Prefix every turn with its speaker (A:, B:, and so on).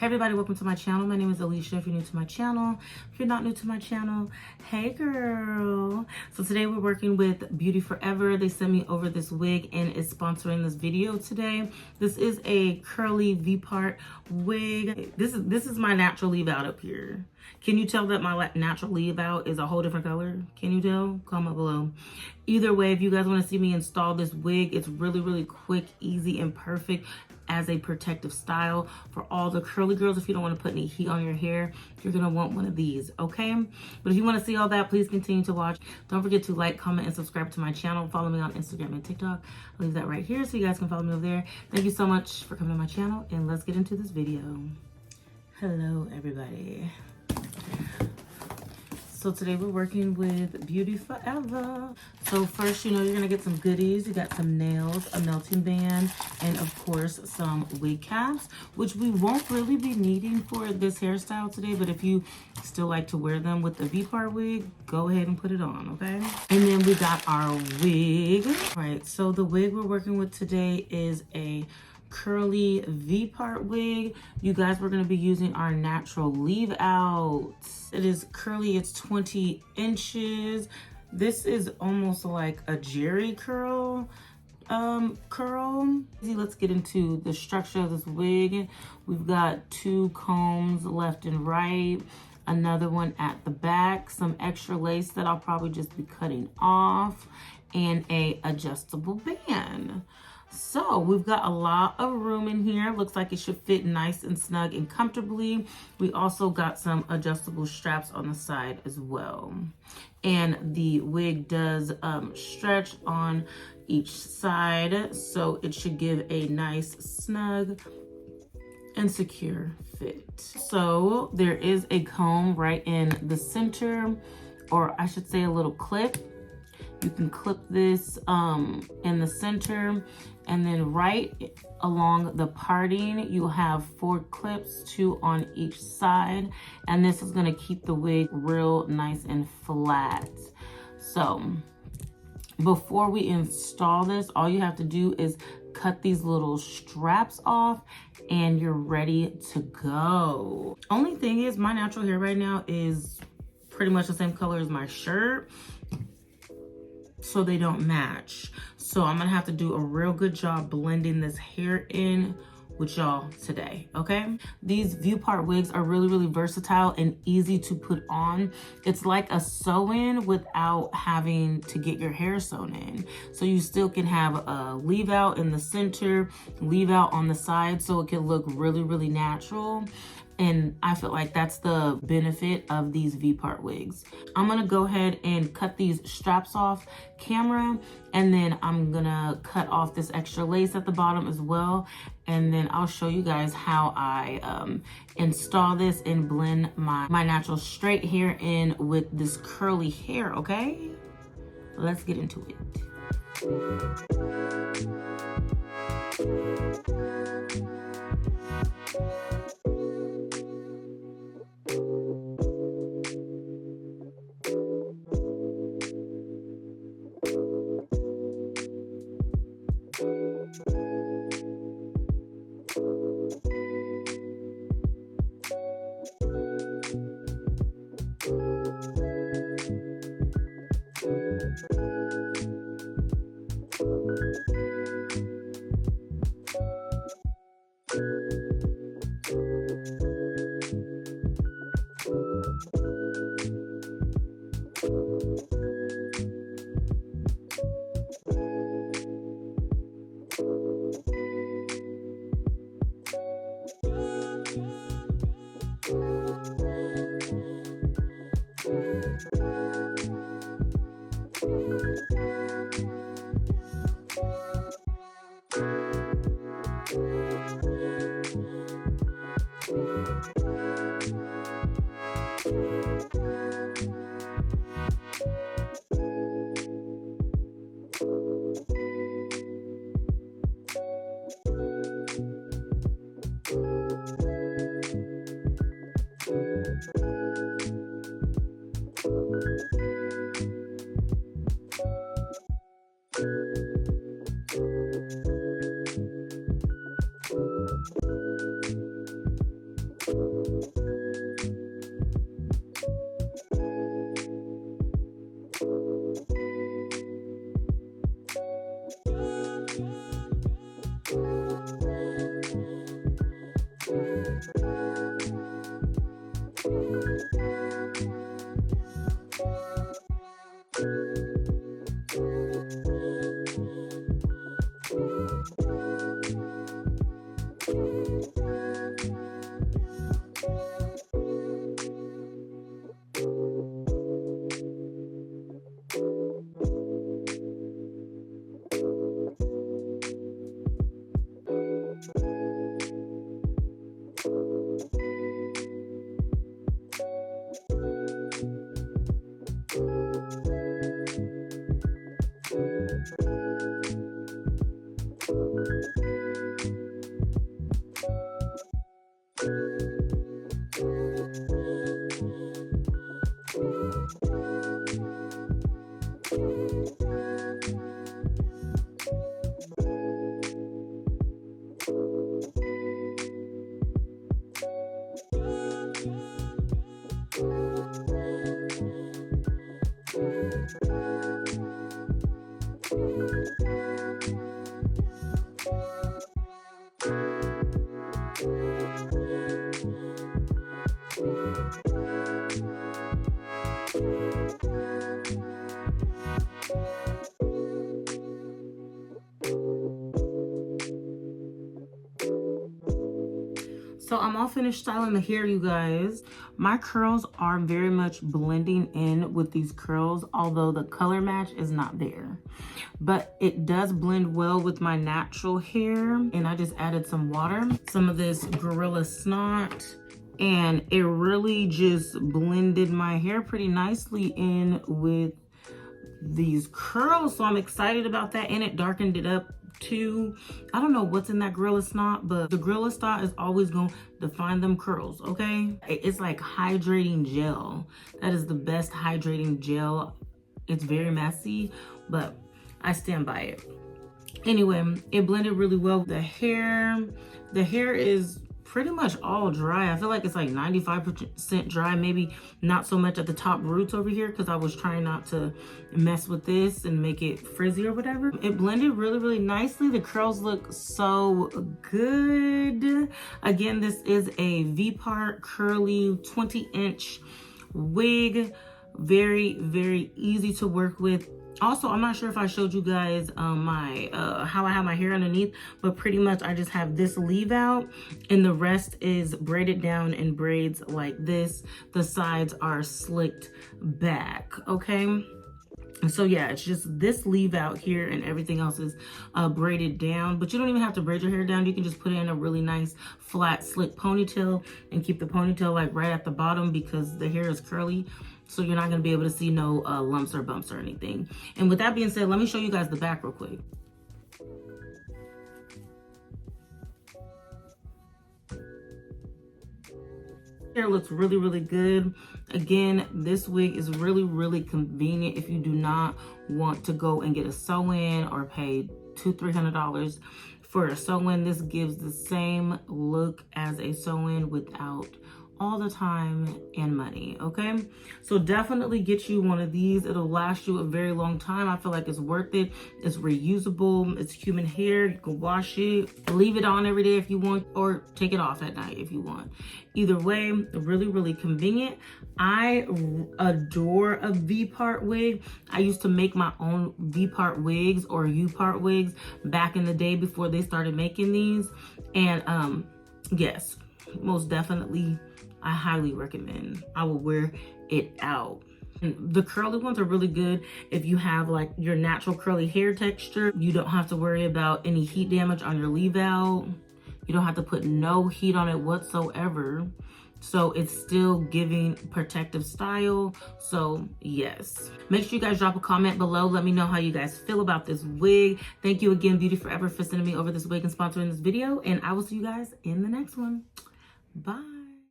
A: Hey everybody, welcome to my channel. My name is Alishia. If you're new to my channel, if you're not new to my channel, hey girl. So today we're working with Beauty Forever. They sent me over this wig and is sponsoring this video today. This is a curly V-part wig. This is my natural leave out up here. Can you tell that my natural leave out is a whole different color? Can you tell? Comment below. Either way, if you guys want to see me install this wig, it's really quick, easy, and perfect as a protective style for all the curly girls. If you don't want to put any heat on your hair, you're gonna want one of these, okay? But if you want to see all that, please continue to watch. Don't forget to like, comment, and subscribe to my channel. Follow me on Instagram and TikTok. I'll leave that right here so you guys can follow me over there. Thank you so much for coming to my channel, and let's get into this video. Hello everybody. So today we're working with Beauty Forever. So first, you're gonna get some goodies. You got some nails, a melting band, and of course some wig caps, which we won't really be needing for this hairstyle today, but if you still like to wear them with the V-part wig, go ahead and put it on, okay? And then we got our wig. All right, so the wig we're working with today is a curly V-part wig. You guys, we're going to be using our natural leave out. It is curly. It's 20 inches. This is almost like a jerry curl. Let's get into the structure of this wig. We've got 2 combs left and right, another one at the back, some extra lace that I'll probably just be cutting off, and a adjustable band. So we've got a lot of room in here. Looks like it should fit nice and snug and comfortably. We also got some adjustable straps on the side as well. And the wig does stretch on each side, so it should give a nice, snug, and secure fit. So there is a comb right in the center, or I should say a little clip. You can clip this in the center, and then right along the parting, you have 4 clips, 2 on each side, and this is gonna keep the wig real nice and flat. So before we install this, all you have to do is cut these little straps off and you're ready to go. Only thing is, my natural hair right now is pretty much the same color as my shirt, so they don't match. So I'm gonna have to do a real good job blending this hair in with y'all today, okay? These V-part wigs are really versatile and easy to put on. It's like a sew-in without having to get your hair sewn in. So you still can have a leave out in the center, leave out on the side, so it can look really natural. And I feel like that's the benefit of these V-part wigs. I'm gonna go ahead and cut these straps off camera, and then I'm gonna cut off this extra lace at the bottom as well. And then I'll show you guys how I install this and blend my natural straight hair in with this curly hair, okay? Let's get into it. So I'm all finished styling the hair, you guys. My curls are very much blending in with these curls, although the color match is not there. But it does blend well with my natural hair. And I just added some water, some of this Gorilla Snot, and it really just blended my hair pretty nicely in with these curls. So I'm excited about that, and it darkened it up too. I don't know what's in that Gorilla Snot, but the Gorilla Snot is always going to define them curls, okay? It's like hydrating gel. That is the best hydrating gel. It's very messy, but I stand by it. Anyway, it blended really well. The hair is pretty much all dry. I feel like it's like 95% dry, maybe not so much at the top roots over here because I was trying not to mess with this and make it frizzy or whatever. It blended really, really nicely. The curls look so good. Again, this is a V-part curly 20-inch wig. Very, very easy to work with. Also, I'm not sure if I showed you guys my how I have my hair underneath, but pretty much I just have this leave out and the rest is braided down in braids like this. The sides are slicked back, okay? So yeah, it's just this leave out here and everything else is braided down, but you don't even have to braid your hair down. You can just put it in a really nice flat slick ponytail and keep the ponytail like right at the bottom because the hair is curly. So you're not going to be able to see no lumps or bumps or anything. And with that being said, let me show you guys the back real quick. Hair looks really, really good. Again, this wig is really, really convenient if you do not want to go and get a sew-in or pay $200-300 for a sew-in. This gives the same look as a sew-in without all the time and money, okay? So definitely get you one of these. It'll last you a very long time. I feel like it's worth it. It's reusable. It's human hair. You can wash it, leave it on every day if you want, or take it off at night if you want. Either way, really, really convenient. I adore a V-part wig. I used to make my own V-part wigs or U-part wigs back in the day before they started making these. And yes, most definitely, I highly recommend. I will wear it out. And the curly ones are really good if you have like your natural curly hair texture. You don't have to worry about any heat damage on your leave out. You don't have to put no heat on it whatsoever. So it's still giving protective style. So yes, make sure you guys drop a comment below. Let me know how you guys feel about this wig. Thank you again, Beauty Forever, for sending me over this wig and sponsoring this video. And I will see you guys in the next one. Bye.